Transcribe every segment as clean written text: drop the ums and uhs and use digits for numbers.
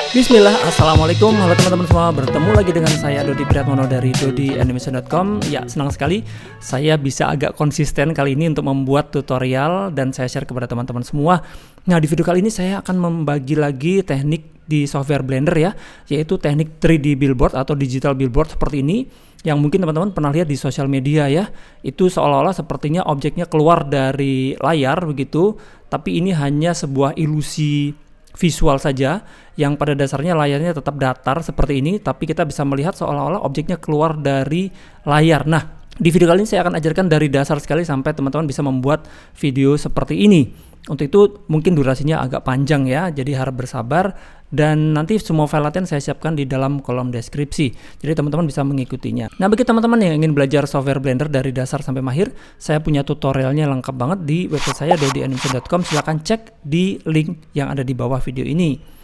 Bismillah, Assalamualaikum, halo teman-teman semua. Bertemu lagi dengan saya Dodi Priatmono dari dodianimation.com. Ya, senang sekali saya bisa agak konsisten kali ini untuk membuat tutorial dan saya share kepada teman-teman semua. Nah, di video kali ini saya akan membagi lagi teknik di software Blender ya, yaitu teknik 3D billboard atau digital billboard seperti ini, yang mungkin teman-teman pernah lihat di sosial media ya. Itu seolah-olah sepertinya objeknya keluar dari layar begitu, tapi ini hanya sebuah ilusi visual saja yang pada dasarnya layarnya tetap datar seperti ini, tapi kita bisa melihat seolah-olah objeknya keluar dari layar. Nah, di video kali ini saya akan ajarkan dari dasar sekali sampai teman-teman bisa membuat video seperti ini. Untuk itu mungkin durasinya agak panjang ya, jadi harap bersabar, dan nanti semua file latihan saya siapkan di dalam kolom deskripsi, jadi teman-teman bisa mengikutinya. Nah, bagi teman-teman yang ingin belajar software Blender dari dasar sampai mahir, saya punya tutorialnya lengkap banget di website saya dodianimation.com. silahkan cek di link yang ada di bawah video ini.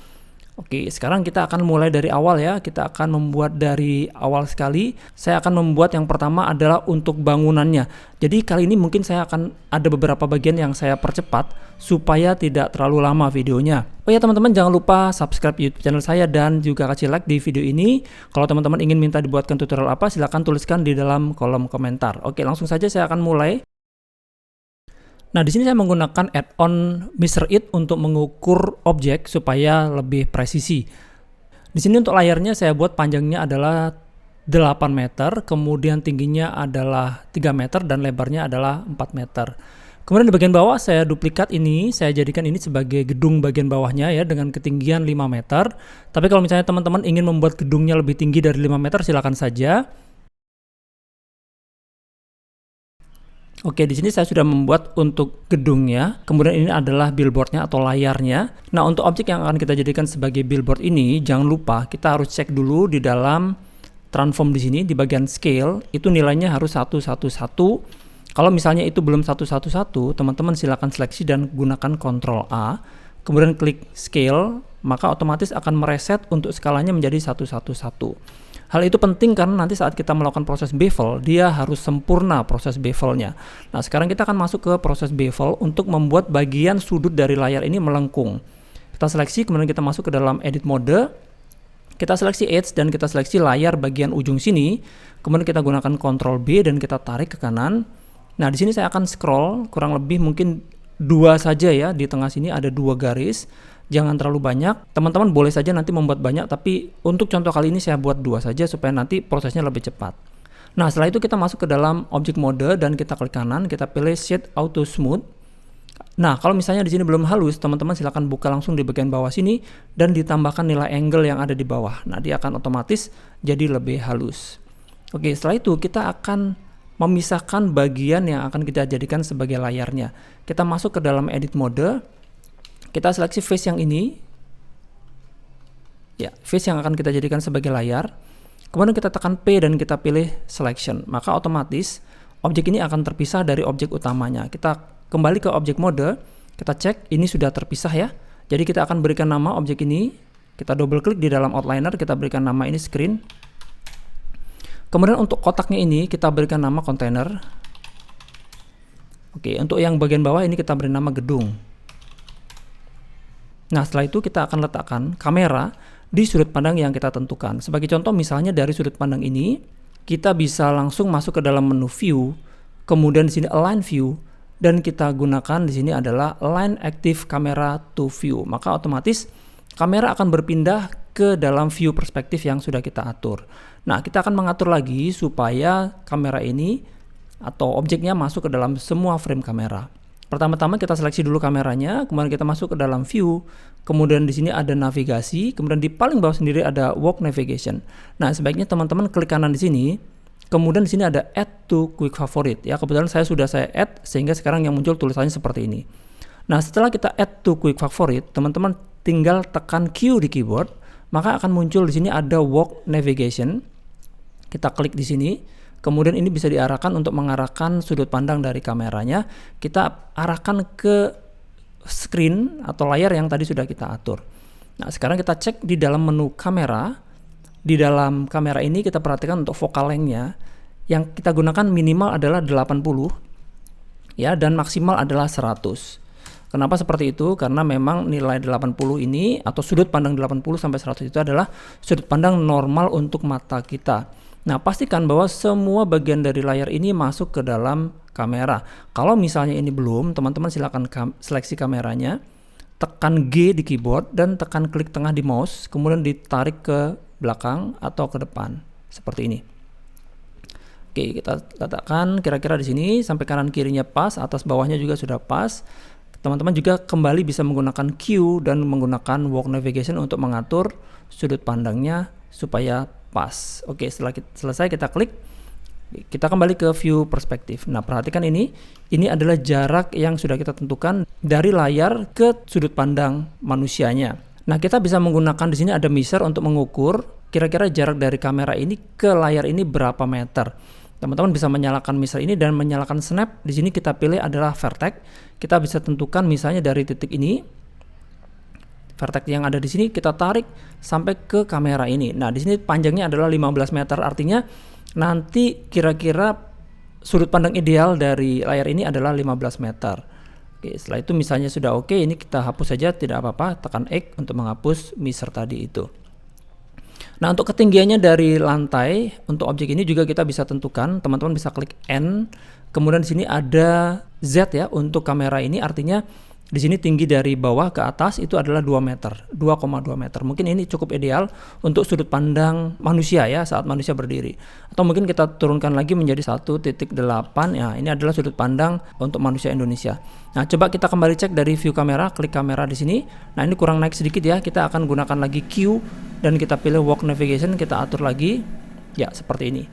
Oke, sekarang kita akan mulai dari awal ya. Kita akan membuat dari awal sekali. Saya akan membuat yang pertama adalah untuk bangunannya. Jadi kali ini mungkin saya akan ada beberapa bagian yang saya percepat supaya tidak terlalu lama videonya. Oh ya teman-teman, jangan lupa subscribe YouTube channel saya dan juga kasih like di video ini. Kalau teman-teman ingin minta dibuatkan tutorial apa, silahkan tuliskan di dalam kolom komentar. Oke, langsung saja saya akan mulai. Nah, di sini saya menggunakan add-on Mr. It untuk mengukur objek supaya lebih presisi. Di sini untuk layarnya saya buat panjangnya adalah 8 meter, kemudian tingginya adalah 3 meter dan lebarnya adalah 4 meter. Kemudian di bagian bawah saya duplikat ini, saya jadikan ini sebagai gedung bagian bawahnya ya dengan ketinggian 5 meter. Tapi kalau misalnya teman-teman ingin membuat gedungnya lebih tinggi dari 5 meter, silakan saja. Oke, di sini saya sudah membuat untuk gedungnya. Kemudian ini adalah billboardnya atau layarnya. Nah, untuk objek yang akan kita jadikan sebagai billboard ini, jangan lupa kita harus cek dulu di dalam transform di sini di bagian scale itu nilainya harus 111. Kalau misalnya itu belum 111, teman-teman silakan seleksi dan gunakan Ctrl A. Kemudian klik scale, maka otomatis akan mereset untuk skalanya menjadi 111. Hal itu penting karena nanti saat kita melakukan proses bevel, dia harus sempurna proses bevelnya. Nah, sekarang kita akan masuk ke proses bevel untuk membuat bagian sudut dari layar ini melengkung. Kita seleksi, kemudian kita masuk ke dalam edit mode. Kita seleksi edge dan kita seleksi layar bagian ujung sini. Kemudian kita gunakan Ctrl B dan kita tarik ke kanan. Nah, di sini saya akan scroll kurang lebih mungkin 2 saja ya, di tengah sini ada 2 garis. Jangan terlalu banyak, teman-teman boleh saja nanti membuat banyak, tapi untuk contoh kali ini saya buat 2 saja supaya nanti prosesnya lebih cepat. Nah, setelah itu kita masuk ke dalam object mode dan kita klik kanan, kita pilih Shade Auto Smooth. Nah, kalau misalnya di sini belum halus, teman-teman silakan buka langsung di bagian bawah sini dan ditambahkan nilai angle yang ada di bawah. Nah, dia akan otomatis jadi lebih halus. Oke, setelah itu kita akan memisahkan bagian yang akan kita jadikan sebagai layarnya. Kita masuk ke dalam edit mode. Kita seleksi face yang ini, ya, face yang akan kita jadikan sebagai layar. Kemudian kita tekan P dan kita pilih selection, maka otomatis objek ini akan terpisah dari objek utamanya. Kita kembali ke objek mode, kita cek ini sudah terpisah ya. Jadi kita akan berikan nama objek ini, kita double klik di dalam outliner, kita berikan nama ini screen. Kemudian untuk kotaknya ini kita berikan nama container. Oke, untuk yang bagian bawah ini kita beri nama gedung. Nah, setelah itu kita akan letakkan kamera di sudut pandang yang kita tentukan. Sebagai contoh misalnya dari sudut pandang ini, kita bisa langsung masuk ke dalam menu view, kemudian di sini align view, dan kita gunakan di sini adalah align active camera to view. Maka otomatis kamera akan berpindah ke dalam view perspektif yang sudah kita atur. Nah, kita akan mengatur lagi supaya kamera ini atau objeknya masuk ke dalam semua frame kamera. Pertama-tama kita seleksi dulu kameranya, kemudian kita masuk ke dalam view, kemudian di sini ada navigasi, kemudian di paling bawah sendiri ada walk navigation. Nah, sebaiknya teman-teman klik kanan di sini, kemudian di sini ada add to quick favorite. Ya, kebetulan saya add sehingga sekarang yang muncul tulisannya seperti ini. Nah, setelah kita add to quick favorite, teman-teman tinggal tekan Q di keyboard, maka akan muncul di sini ada walk navigation. Kita klik di sini. Kemudian ini bisa diarahkan untuk mengarahkan sudut pandang dari kameranya. Kita arahkan ke screen atau layar yang tadi sudah kita atur. Nah, sekarang kita cek di dalam menu kamera. Di dalam kamera ini kita perhatikan untuk focal length-nya. Yang kita gunakan minimal adalah 80 ya, dan maksimal adalah 100. Kenapa seperti itu? Karena memang nilai 80 ini atau sudut pandang 80 sampai 100 itu adalah sudut pandang normal untuk mata kita. Nah, pastikan bahwa semua bagian dari layar ini masuk ke dalam kamera. Kalau misalnya ini belum, teman-teman silakan seleksi kameranya, tekan G di keyboard dan tekan klik tengah di mouse, kemudian ditarik ke belakang atau ke depan seperti ini. Oke, kita letakkan kira-kira di sini sampai kanan kirinya pas, atas bawahnya juga sudah pas. Teman-teman juga kembali bisa menggunakan Q dan menggunakan walk navigation untuk mengatur sudut pandangnya supaya pas. Oke, setelah selesai kita klik, kita kembali ke view perspektif. Nah, perhatikan ini adalah jarak yang sudah kita tentukan dari layar ke sudut pandang manusianya. Nah, kita bisa menggunakan di sini ada measure untuk mengukur kira-kira jarak dari kamera ini ke layar ini berapa meter. Teman-teman bisa menyalakan measure ini dan menyalakan snap. Di sini kita pilih adalah vertex. Kita bisa tentukan misalnya dari titik ini, vertex yang ada di sini kita tarik sampai ke kamera ini. Nah, di sini panjangnya adalah 15 meter. Artinya nanti kira-kira sudut pandang ideal dari layar ini adalah 15 meter. Oke, setelah itu misalnya sudah oke, ini kita hapus saja, tidak apa-apa. Tekan X untuk menghapus measure tadi itu. Nah, untuk ketinggiannya dari lantai untuk objek ini juga kita bisa tentukan. Teman-teman bisa klik N. Kemudian di sini ada Z ya untuk kamera ini, artinya di sini tinggi dari bawah ke atas itu adalah 2 meter, 2,2 meter. Mungkin ini cukup ideal untuk sudut pandang manusia ya saat manusia berdiri. Atau mungkin kita turunkan lagi menjadi 1.8. Ya, ini adalah sudut pandang untuk manusia Indonesia. Nah, coba kita kembali cek dari view kamera, klik kamera di sini. Nah, ini kurang naik sedikit ya. Kita akan gunakan lagi Q dan kita pilih walk navigation, kita atur lagi. Ya, seperti ini.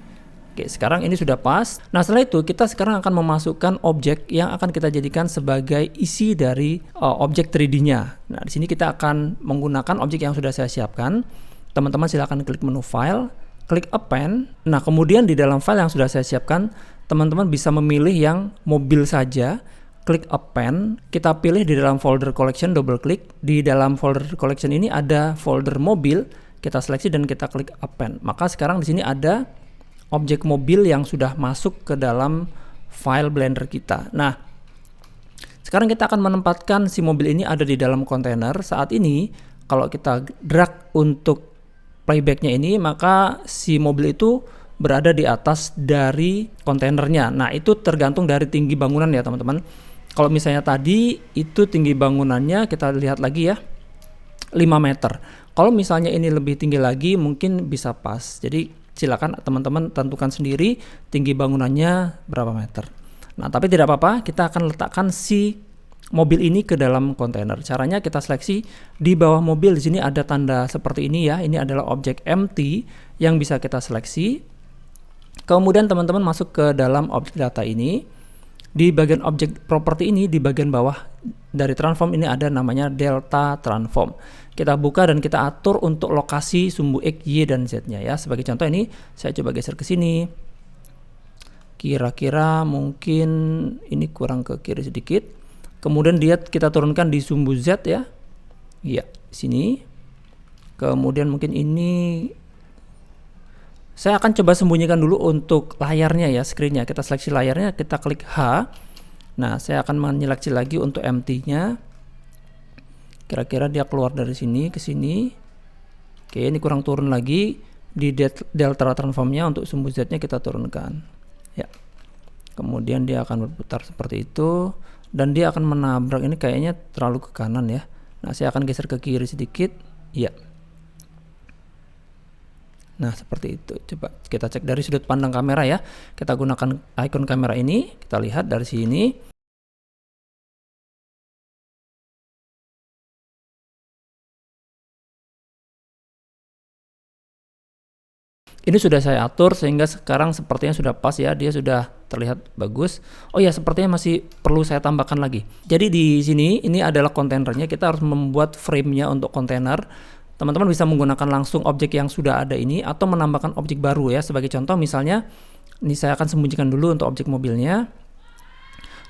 Oke, sekarang ini sudah pas. Nah, setelah itu kita sekarang akan memasukkan objek yang akan kita jadikan sebagai isi dari objek 3D-nya. Nah, di sini kita akan menggunakan objek yang sudah saya siapkan. Teman-teman silakan klik menu file, klik append. Nah, kemudian di dalam file yang sudah saya siapkan, teman-teman bisa memilih yang mobil saja. Klik append, kita pilih di dalam folder collection, double klik. Di dalam folder collection ini ada folder mobil, kita seleksi dan kita klik append. Maka sekarang di sini ada objek mobil yang sudah masuk ke dalam file Blender kita. Nah, sekarang kita akan menempatkan si mobil ini ada di dalam kontainer. Saat ini, kalau kita drag untuk playbacknya ini, maka si mobil itu berada di atas dari kontainernya. Nah, itu tergantung dari tinggi bangunan ya teman-teman. Kalau misalnya tadi itu tinggi bangunannya, kita lihat lagi ya, 5 meter. Kalau misalnya ini lebih tinggi lagi, mungkin bisa pas. Jadi silakan teman-teman tentukan sendiri tinggi bangunannya berapa meter. Nah, tapi tidak apa-apa, kita akan letakkan si mobil ini ke dalam kontainer. Caranya kita seleksi di bawah mobil, di sini ada tanda seperti ini ya. Ini adalah objek empty yang bisa kita seleksi. Kemudian teman-teman masuk ke dalam objek data ini. Di bagian objek properti ini, di bagian bawah dari transform ini ada namanya delta transform. Kita buka dan kita atur untuk lokasi sumbu X, Y, dan Z-nya ya. Sebagai contoh ini, saya coba geser ke sini. Kira-kira mungkin ini kurang ke kiri sedikit. Kemudian kita turunkan di sumbu Z ya. Iya, sini. Kemudian mungkin ini saya akan coba sembunyikan dulu untuk layarnya ya, screen-nya. Kita seleksi layarnya, kita klik H. Nah, saya akan menyeleksi lagi untuk empty-nya. Kira-kira dia keluar dari sini ke sini. Oke, ini kurang turun lagi. Di delta transform-nya untuk sumbu Z-nya kita turunkan. Ya. Kemudian dia akan berputar seperti itu. Dan dia akan menabrak, ini kayaknya terlalu ke kanan ya. Nah, saya akan geser ke kiri sedikit. Ya. Nah, seperti itu. Coba kita cek dari sudut pandang kamera ya. Kita gunakan icon kamera ini. Kita lihat dari sini. Ini sudah saya atur sehingga sekarang sepertinya sudah pas ya. Dia sudah terlihat bagus. Oh ya, sepertinya masih perlu saya tambahkan lagi. Jadi di sini ini adalah kontainernya. Kita harus membuat frame-nya untuk kontainer. Teman-teman bisa menggunakan langsung objek yang sudah ada ini atau menambahkan objek baru ya. Sebagai contoh misalnya, ini saya akan sembunyikan dulu untuk objek mobilnya.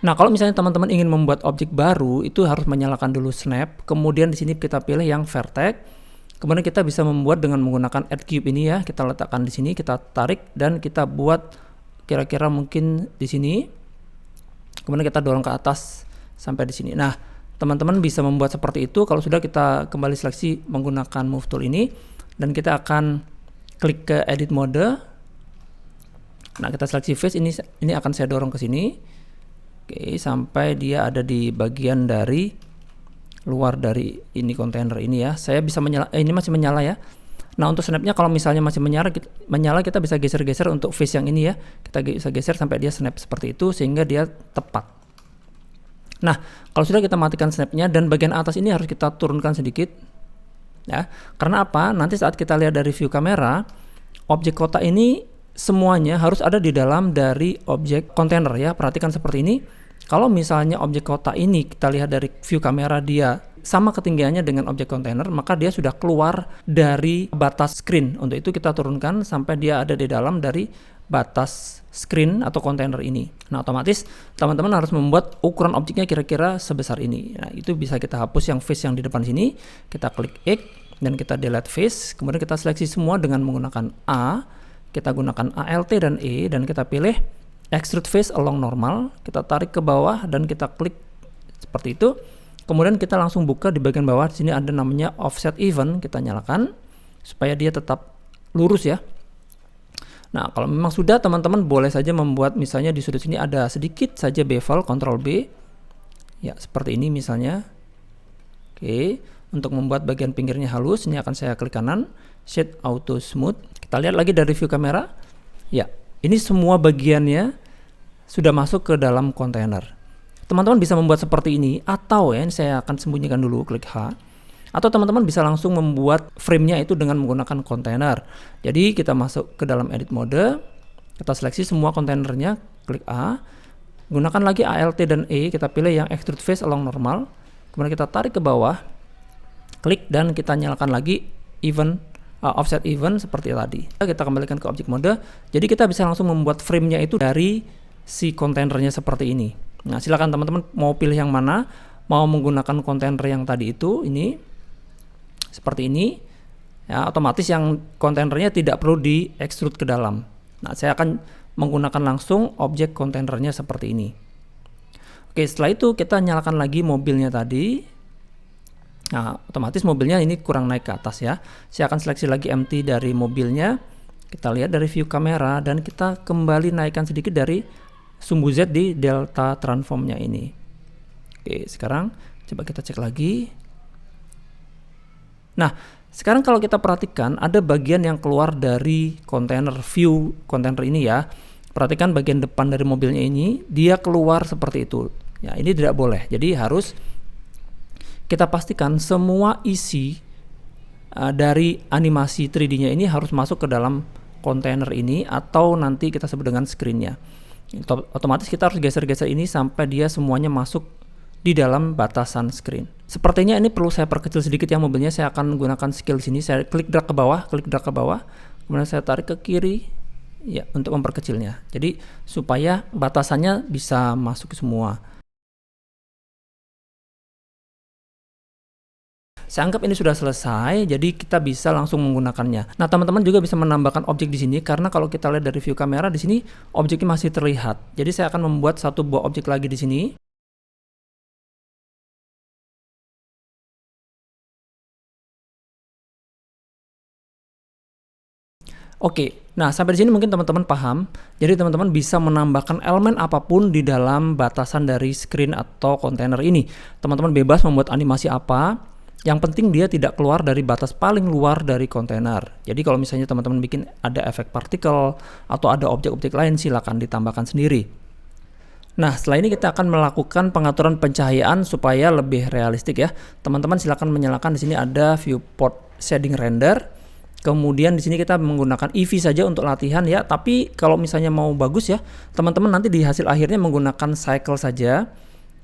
Nah, kalau misalnya teman-teman ingin membuat objek baru, itu harus menyalakan dulu snap. Kemudian di sini kita pilih yang vertex. Kemudian kita bisa membuat dengan menggunakan add cube ini ya. Kita letakkan di sini, kita tarik dan kita buat kira-kira mungkin di sini. Kemudian kita dorong ke atas sampai di sini. Nah, teman-teman bisa membuat seperti itu. Kalau sudah, kita kembali seleksi menggunakan move tool ini dan kita akan klik ke edit mode. Nah, kita seleksi face, ini akan saya dorong ke sini. Oke, sampai dia ada di bagian dari luar dari ini kontainer ini ya. Saya bisa ini masih menyala ya. Nah, untuk snapnya kalau misalnya masih menyala, kita bisa geser-geser untuk face yang ini ya. Kita bisa geser sampai dia snap seperti itu sehingga dia tepat. Nah, kalau sudah, kita matikan snapnya dan bagian atas ini harus kita turunkan sedikit ya. Karena apa? Nanti saat kita lihat dari view kamera, objek kotak ini semuanya harus ada di dalam dari objek kontainer ya. Perhatikan seperti ini. Kalau misalnya objek kotak ini kita lihat dari view kamera dia sama ketinggiannya dengan objek kontainer, maka dia sudah keluar dari batas screen. Untuk itu kita turunkan sampai dia ada di dalam dari batas screen atau kontainer ini. Nah, otomatis teman-teman harus membuat ukuran objeknya kira-kira sebesar ini. Nah, itu bisa kita hapus yang face yang di depan sini. Kita klik X dan kita delete face. Kemudian kita seleksi semua dengan menggunakan A. Kita gunakan Alt dan E dan kita pilih extrude face along normal. Kita tarik ke bawah dan kita klik seperti itu. Kemudian kita langsung buka di bagian bawah. Di sini ada namanya offset even, kita nyalakan supaya dia tetap lurus ya. Nah, kalau memang sudah, teman-teman boleh saja membuat, misalnya di sudut sini ada sedikit saja bevel, Ctrl B. Ya, seperti ini misalnya. Oke, untuk membuat bagian pinggirnya halus, ini akan saya klik kanan, Shade Auto Smooth. Kita lihat lagi dari view kamera. Ya, ini semua bagiannya sudah masuk ke dalam kontainer. Teman-teman bisa membuat seperti ini, atau ya, ini saya akan sembunyikan dulu, klik H. Atau teman-teman bisa langsung membuat frame-nya itu dengan menggunakan kontainer. Jadi kita masuk ke dalam edit mode, kita seleksi semua kontainernya, klik A, gunakan lagi Alt dan E, kita pilih yang extrude face along normal, kemudian kita tarik ke bawah, klik dan kita nyalakan lagi offset even seperti tadi. Kita kembalikan ke objek mode, jadi kita bisa langsung membuat frame-nya itu dari si kontainernya seperti ini. Nah, silakan teman-teman mau pilih yang mana, mau menggunakan kontainer yang tadi itu, ini seperti ini ya, otomatis yang kontainernya tidak perlu di extrude ke dalam. Nah, saya akan menggunakan langsung objek kontainernya seperti ini. Oke, setelah itu kita nyalakan lagi mobilnya tadi. Nah, otomatis mobilnya ini kurang naik ke atas ya. Saya akan seleksi lagi empty dari mobilnya. Kita lihat dari view kamera dan kita kembali naikkan sedikit dari sumbu Z di delta transformnya ini. Oke, sekarang coba kita cek lagi. Nah, sekarang kalau kita perhatikan ada bagian yang keluar dari kontainer view kontainer ini ya. Perhatikan bagian depan dari mobilnya ini, dia keluar seperti itu. Ya, ini tidak boleh. Jadi harus kita pastikan semua isi dari animasi 3D-nya ini harus masuk ke dalam kontainer ini, atau nanti kita sebut dengan screen-nya. Otomatis kita harus geser-geser ini sampai dia semuanya masuk di dalam batasan screen. Sepertinya ini perlu saya perkecil sedikit ya mobilnya. Saya akan gunakan skill sini. Saya klik drag ke bawah, kemudian saya tarik ke kiri ya untuk memperkecilnya. Jadi supaya batasannya bisa masuk semua. Saya anggap ini sudah selesai, jadi kita bisa langsung menggunakannya. Nah, teman-teman juga bisa menambahkan objek di sini, karena kalau kita lihat dari view kamera di sini objeknya masih terlihat. Jadi saya akan membuat satu buah objek lagi di sini. Oke, nah sampai di sini mungkin teman-teman paham. Jadi teman-teman bisa menambahkan elemen apapun di dalam batasan dari screen atau kontainer ini. Teman-teman bebas membuat animasi apa. Yang penting dia tidak keluar dari batas paling luar dari kontainer. Jadi kalau misalnya teman-teman bikin ada efek partikel atau ada objek-objek lain, silakan ditambahkan sendiri. Nah, setelah ini kita akan melakukan pengaturan pencahayaan supaya lebih realistik ya. Teman-teman silakan menyalakan, di sini ada viewport shading render. Kemudian di sini kita menggunakan EV saja untuk latihan ya. Tapi kalau misalnya mau bagus ya, teman-teman nanti di hasil akhirnya menggunakan cycle saja.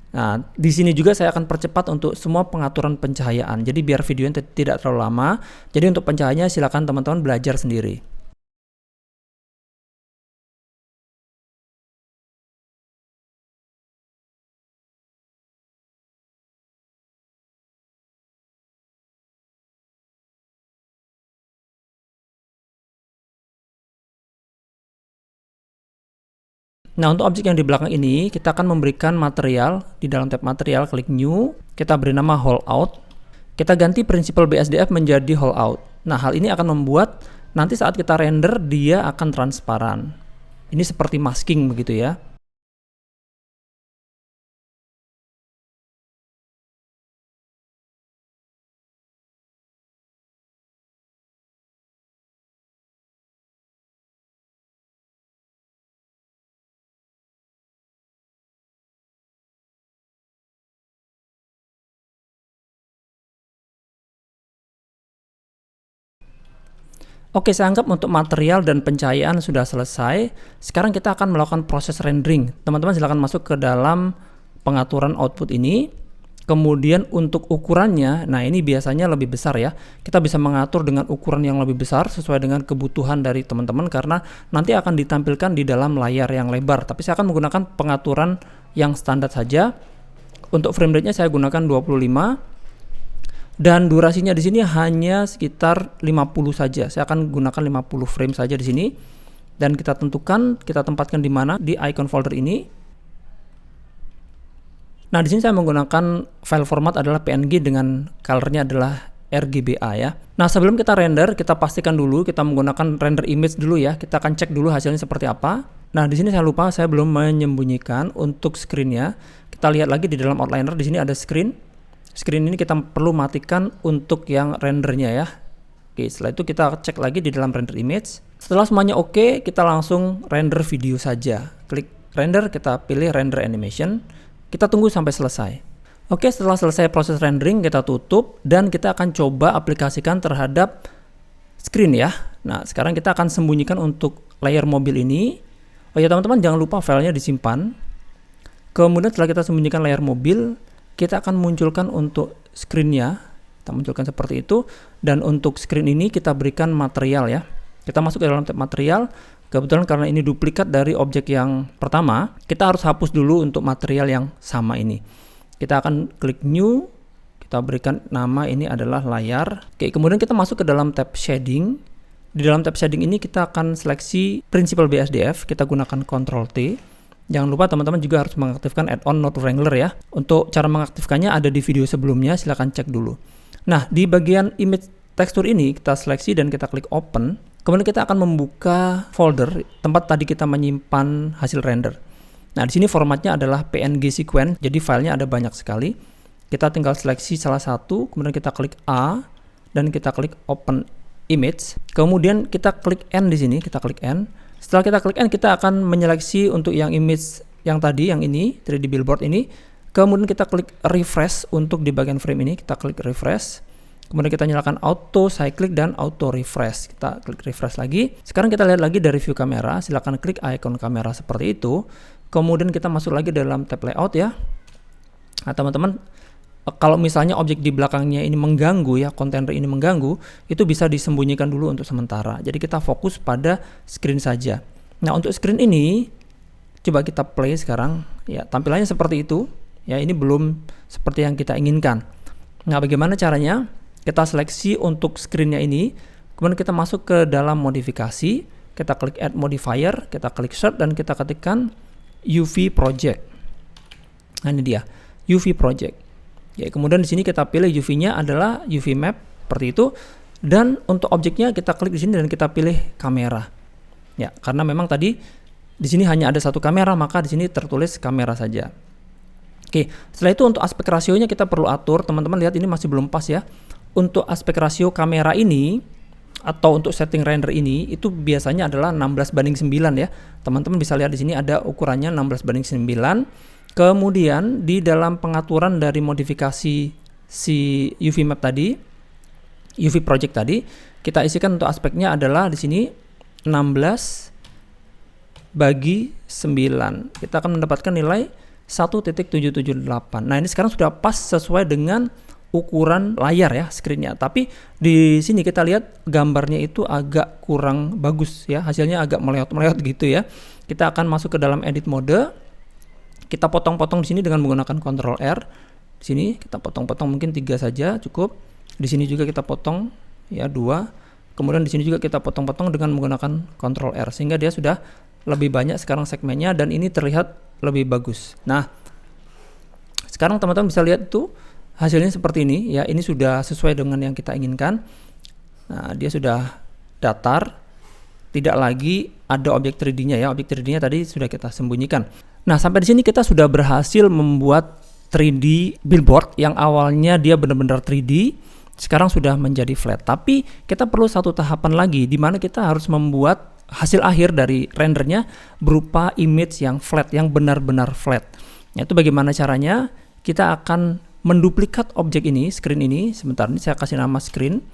Nah, di sini juga saya akan percepat untuk semua pengaturan pencahayaan. Jadi biar videonya tidak terlalu lama. Jadi untuk pencahayaannya silakan teman-teman belajar sendiri. Nah, untuk objek yang di belakang ini, kita akan memberikan material. Di dalam tab material, klik new, kita beri nama hole out. Kita ganti prinsipal BSDF menjadi hole out. Nah, hal ini akan membuat nanti saat kita render, dia akan transparan. Ini seperti masking begitu ya. Oke, saya anggap untuk material dan pencahayaan sudah selesai. Sekarang kita akan melakukan proses rendering. Teman-teman silahkan masuk ke dalam pengaturan output ini. Kemudian untuk ukurannya, nah ini biasanya lebih besar ya. Kita bisa mengatur dengan ukuran yang lebih besar sesuai dengan kebutuhan dari teman-teman, karena nanti akan ditampilkan di dalam layar yang lebar. Tapi saya akan menggunakan pengaturan yang standar saja. Untuk frame rate-nya saya gunakan 25. Dan durasinya di sini hanya sekitar 50 saja. Saya akan gunakan 50 frame saja di sini. Dan kita tentukan, kita tempatkan di mana, di icon folder ini. Nah, di sini saya menggunakan file format adalah PNG dengan colornya adalah RGBA ya. Nah, sebelum kita render, kita pastikan dulu kita menggunakan render image dulu ya. Kita akan cek dulu hasilnya seperti apa. Nah, di sini saya lupa, saya belum menyembunyikan untuk screen-nya. Kita lihat lagi di dalam outliner, di sini ada screen. Screen ini kita perlu matikan untuk yang rendernya ya. Oke, setelah itu kita cek lagi di dalam render image. Setelah semuanya oke, kita langsung render video saja. Klik render, kita pilih render animation. Kita tunggu sampai selesai. Oke, setelah selesai proses rendering, kita tutup dan kita akan coba aplikasikan terhadap screen ya. Nah, sekarang kita akan sembunyikan untuk layar mobil ini. Oh ya teman-teman, jangan lupa filenya disimpan. Kemudian setelah kita sembunyikan layar mobil, kita akan munculkan untuk screen-nya. Kita munculkan seperti itu. Dan untuk screen ini kita berikan material ya. Kita masuk ke dalam tab material. Kebetulan karena ini duplikat dari objek yang pertama, kita harus hapus dulu untuk material yang sama ini. Kita akan klik new. Kita berikan nama ini adalah layar. Oke, kemudian kita masuk ke dalam tab shading. Di dalam tab shading ini kita akan seleksi prinsipal BSDF. Kita gunakan Ctrl T. Jangan lupa teman-teman juga harus mengaktifkan add-on Node Wrangler ya. Untuk cara mengaktifkannya ada di video sebelumnya, silahkan cek dulu. Nah, di bagian image tekstur ini kita seleksi dan kita klik open. Kemudian kita akan membuka folder tempat tadi kita menyimpan hasil render. Nah, di sini formatnya adalah PNG sequence, jadi filenya ada banyak sekali. Kita tinggal seleksi salah satu, kemudian kita klik A dan kita klik open image. Kemudian kita klik N di sini, kita klik N. Setelah kita klik N, kita akan menyeleksi untuk yang image yang tadi, yang ini, 3D billboard ini. Kemudian kita klik refresh untuk di bagian frame ini, kita klik refresh. Kemudian kita nyalakan auto cyclic dan auto refresh. Kita klik refresh lagi. Sekarang kita lihat lagi dari view kamera, silakan klik icon kamera seperti itu. Kemudian kita masuk lagi dalam tab layout ya. Nah, teman-teman, kalau misalnya objek di belakangnya ini mengganggu ya, kontainer ini mengganggu, itu bisa disembunyikan dulu untuk sementara. Jadi kita fokus pada screen saja. Nah, untuk screen ini coba kita play sekarang. Ya, tampilannya seperti itu. Ya, ini belum seperti yang kita inginkan. Nah, bagaimana caranya? Kita seleksi untuk screennya ini, kemudian kita masuk ke dalam modifikasi, kita klik add modifier, kita klik search dan kita ketikkan UV project. Nah, ini dia, UV project. Ya, kemudian di sini kita pilih UV-nya adalah UV map seperti itu, dan untuk objeknya kita klik di sini dan kita pilih kamera. Ya, karena memang tadi di sini hanya ada satu kamera, maka di sini tertulis kamera saja. Oke, setelah itu untuk aspek rasionya kita perlu atur. Teman-teman lihat ini masih belum pas ya. Untuk aspek rasio kamera ini atau untuk setting render ini itu biasanya adalah 16:9 ya. Teman-teman bisa lihat di sini ada ukurannya 16:9. Kemudian di dalam pengaturan dari modifikasi si UV map tadi, UV project tadi, kita isikan untuk aspeknya adalah di sini 16/9. Kita akan mendapatkan nilai 1.778. Nah, ini sekarang sudah pas sesuai dengan ukuran layar ya, screen-nya. Tapi di sini kita lihat gambarnya itu agak kurang bagus ya, hasilnya agak meleot-meleot gitu ya. Kita akan masuk ke dalam edit mode. Kita potong-potong di sini dengan menggunakan Ctrl R. Di sini kita potong-potong mungkin 3 saja cukup. Di sini juga kita potong ya 2. Kemudian di sini juga kita potong-potong dengan menggunakan Ctrl R sehingga dia sudah lebih banyak sekarang segmennya dan ini terlihat lebih bagus. Nah, sekarang teman-teman bisa lihat tuh hasilnya seperti ini ya. Ini sudah sesuai dengan yang kita inginkan. Nah, dia sudah datar, tidak lagi ada objek 3D-nya ya. Objek 3D-nya tadi sudah kita sembunyikan. Nah, sampai di sini kita sudah berhasil membuat 3D billboard yang awalnya dia benar-benar 3D, sekarang sudah menjadi flat. Tapi kita perlu satu tahapan lagi di mana kita harus membuat hasil akhir dari rendernya berupa image yang flat, yang benar-benar flat. Yaitu bagaimana caranya? Kita akan menduplikat objek ini, screen ini. Sebentar, ini saya kasih nama screen.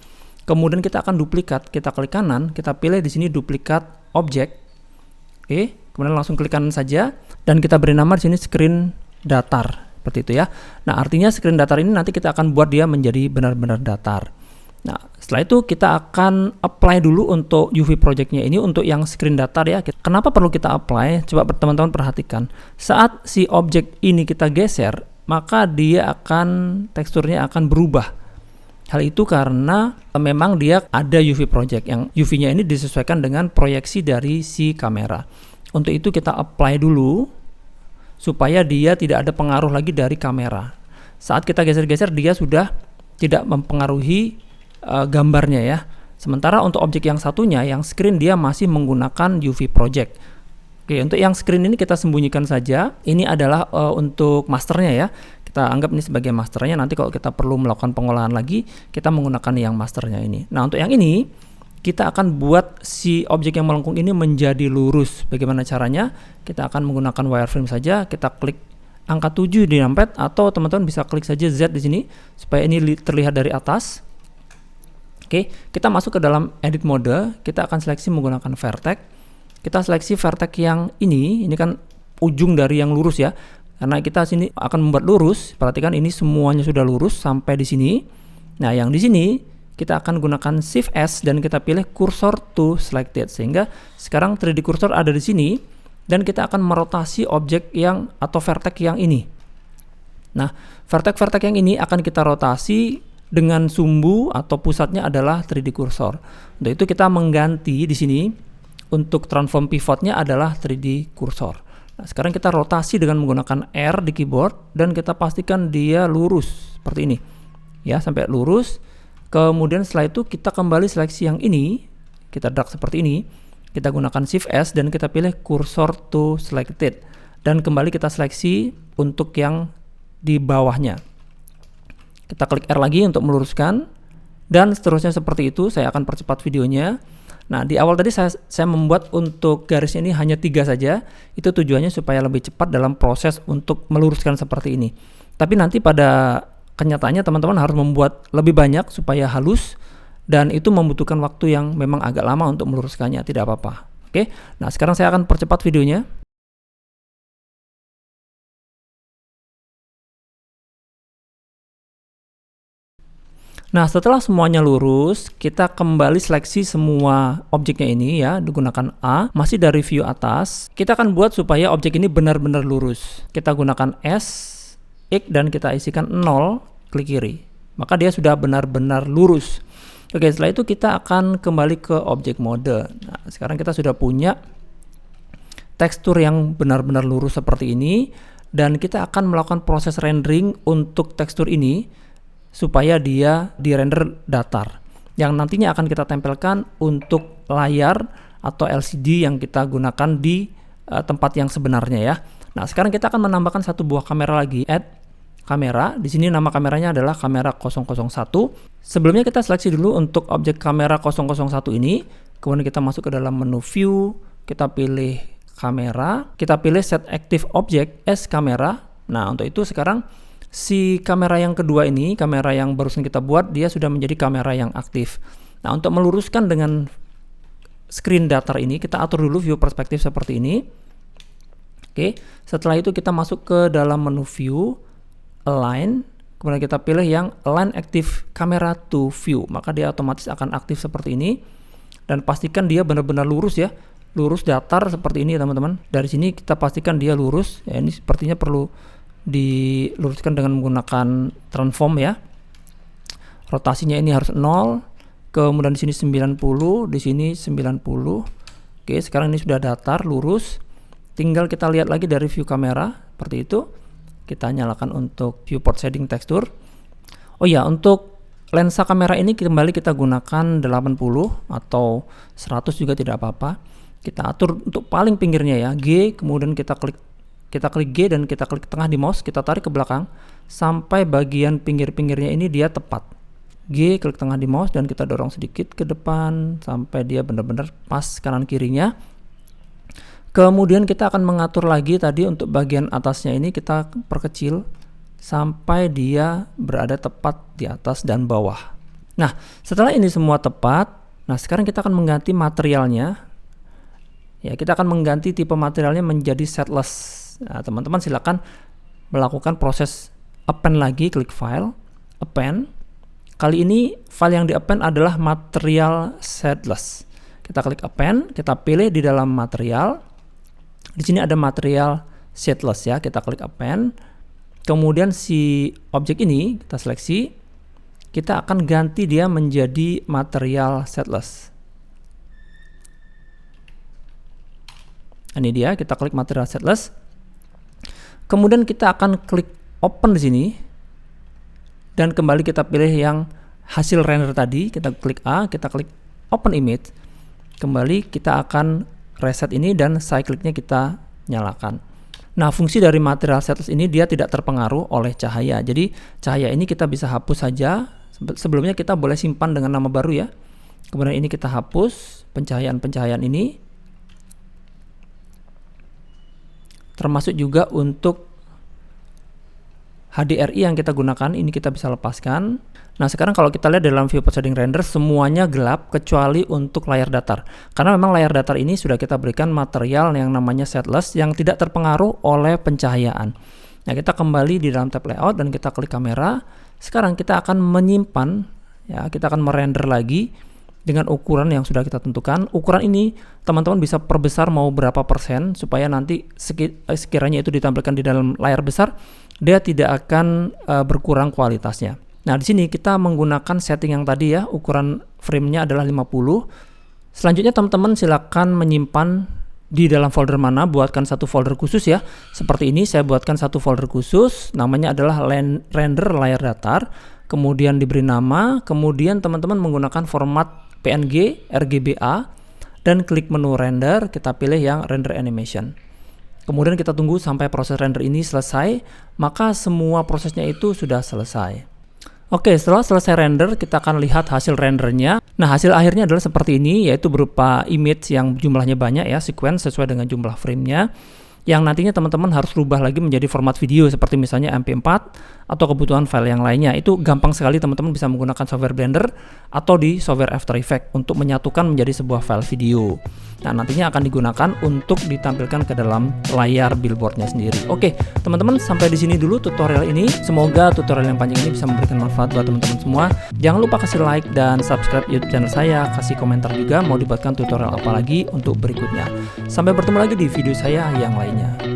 Kemudian kita akan duplikat, kita klik kanan, kita pilih di sini duplikat objek. Oke, kemudian langsung klik kanan saja dan kita beri nama di sini screen datar, seperti itu ya. Nah, artinya screen datar ini nanti kita akan buat dia menjadi benar-benar datar. Nah, setelah itu kita akan apply dulu untuk UV projectnya ini untuk yang screen datar ya. Kenapa perlu kita apply? Coba teman-teman perhatikan. Saat si objek ini kita geser, maka dia akan teksturnya akan berubah. Hal itu karena memang dia ada UV project yang UV-nya ini disesuaikan dengan proyeksi dari si kamera. Untuk itu kita apply dulu supaya dia tidak ada pengaruh lagi dari kamera. Saat kita geser-geser dia sudah tidak mempengaruhi gambarnya ya. Sementara untuk objek yang satunya, yang screen, dia masih menggunakan UV project. Oke, untuk yang screen ini kita sembunyikan saja. Ini adalah untuk masternya ya. Kita anggap ini sebagai masternya. Nanti kalau kita perlu melakukan pengolahan lagi, kita menggunakan yang masternya ini. Nah, untuk yang ini kita akan buat si objek yang melengkung ini menjadi lurus. Bagaimana caranya? Kita akan menggunakan wireframe saja. Kita klik angka 7 di numpad atau teman-teman bisa klik saja Z di sini supaya ini terlihat dari atas. Oke, kita masuk ke dalam edit mode, kita akan seleksi menggunakan vertex. Kita seleksi vertex yang ini kan ujung dari yang lurus ya. Karena kita sini akan membuat lurus, perhatikan ini semuanya sudah lurus sampai di sini. Nah, yang di sini kita akan gunakan Shift S dan kita pilih cursor to selected sehingga sekarang 3D cursor ada di sini dan kita akan merotasi objek yang atau vertex yang ini. Nah, vertex-vertex yang ini akan kita rotasi dengan sumbu atau pusatnya adalah 3D cursor. Untuk itu kita mengganti di sini untuk transform pivotnya adalah 3D cursor. Nah, sekarang kita rotasi dengan menggunakan R di keyboard dan kita pastikan dia lurus seperti ini. Ya, sampai lurus. Kemudian setelah itu kita kembali seleksi yang ini, kita drag seperti ini. Kita gunakan Shift S dan kita pilih cursor to selected dan kembali kita seleksi untuk yang di bawahnya. Kita klik R lagi untuk meluruskan dan seterusnya seperti itu. Saya akan percepat videonya. Nah, di awal tadi saya membuat untuk garisnya ini hanya 3 saja. Itu tujuannya supaya lebih cepat dalam proses untuk meluruskan seperti ini. Tapi nanti pada kenyataannya teman-teman harus membuat lebih banyak supaya halus dan itu membutuhkan waktu yang memang agak lama untuk meluruskannya. Tidak apa-apa. Oke. Nah, sekarang saya akan percepat videonya. Nah, setelah semuanya lurus, kita kembali seleksi semua objeknya ini ya, digunakan A, masih dari view atas. Kita akan buat supaya objek ini benar-benar lurus. Kita gunakan S, X, dan kita isikan 0, klik kiri. Maka dia sudah benar-benar lurus. Oke, setelah itu kita akan kembali ke objek mode. Nah, sekarang kita sudah punya tekstur yang benar-benar lurus seperti ini. Dan kita akan melakukan proses rendering untuk tekstur ini supaya dia dirender datar yang nantinya akan kita tempelkan untuk layar atau LCD yang kita gunakan di tempat yang sebenarnya ya. Nah, sekarang kita akan menambahkan satu buah kamera lagi, add kamera. Di sini nama kameranya adalah kamera 001. Sebelumnya kita seleksi dulu untuk objek kamera 001 ini, kemudian kita masuk ke dalam menu view, kita pilih kamera, kita pilih set active object as kamera. Nah, untuk itu sekarang si kamera yang kedua ini, kamera yang barusan kita buat, dia sudah menjadi kamera yang aktif. Nah, untuk meluruskan dengan screen datar ini, kita atur dulu view perspektif seperti ini. Oke, setelah itu kita masuk ke dalam menu view, align, kemudian kita pilih yang align active camera to view, maka dia otomatis akan aktif seperti ini. Dan pastikan dia benar-benar lurus ya, lurus datar seperti ini teman-teman. Dari sini kita pastikan dia lurus, ya ini sepertinya perlu diluruskan dengan menggunakan transform ya. Rotasinya ini harus 0, kemudian di sini 90, di sini 90. Oke, sekarang ini sudah datar, lurus. Tinggal kita lihat lagi dari view kamera, seperti itu. Kita nyalakan untuk viewport shading tekstur. Oh ya, untuk lensa kamera ini kembali kita gunakan 80 atau 100 juga tidak apa-apa. Kita atur untuk paling pinggirnya ya, G, kemudian kita klik G dan kita klik tengah di mouse, kita tarik ke belakang sampai bagian pinggir-pinggirnya ini dia tepat. G, klik tengah di mouse dan kita dorong sedikit ke depan sampai dia benar-benar pas kanan kirinya. Kemudian kita akan mengatur lagi tadi untuk bagian atasnya ini kita perkecil sampai dia berada tepat di atas dan bawah. Nah, setelah ini semua tepat, nah sekarang kita akan mengganti materialnya. Ya, kita akan mengganti tipe materialnya menjadi setless. Nah, teman-teman silakan melakukan proses append lagi, klik file, append. Kali ini file yang di append adalah material setless. Kita klik append, kita pilih di dalam material. Di sini ada material setless ya, kita klik append. Kemudian si objek ini kita seleksi, kita akan ganti dia menjadi material setless. Ini dia, kita klik material setless. Kemudian kita akan klik open di sini. Dan kembali kita pilih yang hasil render tadi, kita klik A, kita klik open image. Kembali kita akan reset ini dan cyclicnya kita nyalakan. Nah, fungsi dari material setless ini dia tidak terpengaruh oleh cahaya. Jadi cahaya ini kita bisa hapus saja. Sebelumnya kita boleh simpan dengan nama baru ya. Kemudian ini kita hapus pencahayaan-pencahayaan ini. Termasuk juga untuk HDRI yang kita gunakan, ini kita bisa lepaskan. Nah, sekarang kalau kita lihat dalam viewport shading render, semuanya gelap kecuali untuk layar datar. Karena memang layar datar ini sudah kita berikan material yang namanya setless yang tidak terpengaruh oleh pencahayaan. Nah, kita kembali di dalam tab layout dan kita klik kamera. Sekarang kita akan menyimpan, ya, kita akan merender lagi dengan ukuran yang sudah kita tentukan. Ukuran ini teman-teman bisa perbesar mau berapa persen supaya nanti sekiranya itu ditampilkan di dalam layar besar, dia tidak akan berkurang kualitasnya. Nah, di sini kita menggunakan setting yang tadi ya, ukuran frame-nya adalah 50. Selanjutnya teman-teman silakan menyimpan di dalam folder mana, buatkan satu folder khusus ya. Seperti ini saya buatkan satu folder khusus, namanya adalah render layar datar. Kemudian diberi nama, kemudian teman-teman menggunakan format PNG, RGBA, dan klik menu render, kita pilih yang render animation. Kemudian kita tunggu sampai proses render ini selesai, maka semua prosesnya itu sudah selesai. Oke, setelah selesai render, kita akan lihat hasil rendernya. Nah, hasil akhirnya adalah seperti ini, yaitu berupa image yang jumlahnya banyak ya, sequence sesuai dengan jumlah frame-nya. Yang nantinya teman-teman harus rubah lagi menjadi format video seperti misalnya MP4 atau kebutuhan file yang lainnya. Itu gampang sekali teman-teman bisa menggunakan software Blender atau di software After Effects untuk menyatukan menjadi sebuah file video. Nah, nantinya akan digunakan untuk ditampilkan ke dalam layar billboardnya sendiri. Oke, teman-teman, sampai di sini dulu tutorial ini. Semoga tutorial yang panjang ini bisa memberikan manfaat buat teman-teman semua. Jangan lupa kasih like dan subscribe YouTube channel saya, kasih komentar juga mau dibuatkan tutorial apa lagi untuk berikutnya. Sampai bertemu lagi di video saya yang lainnya.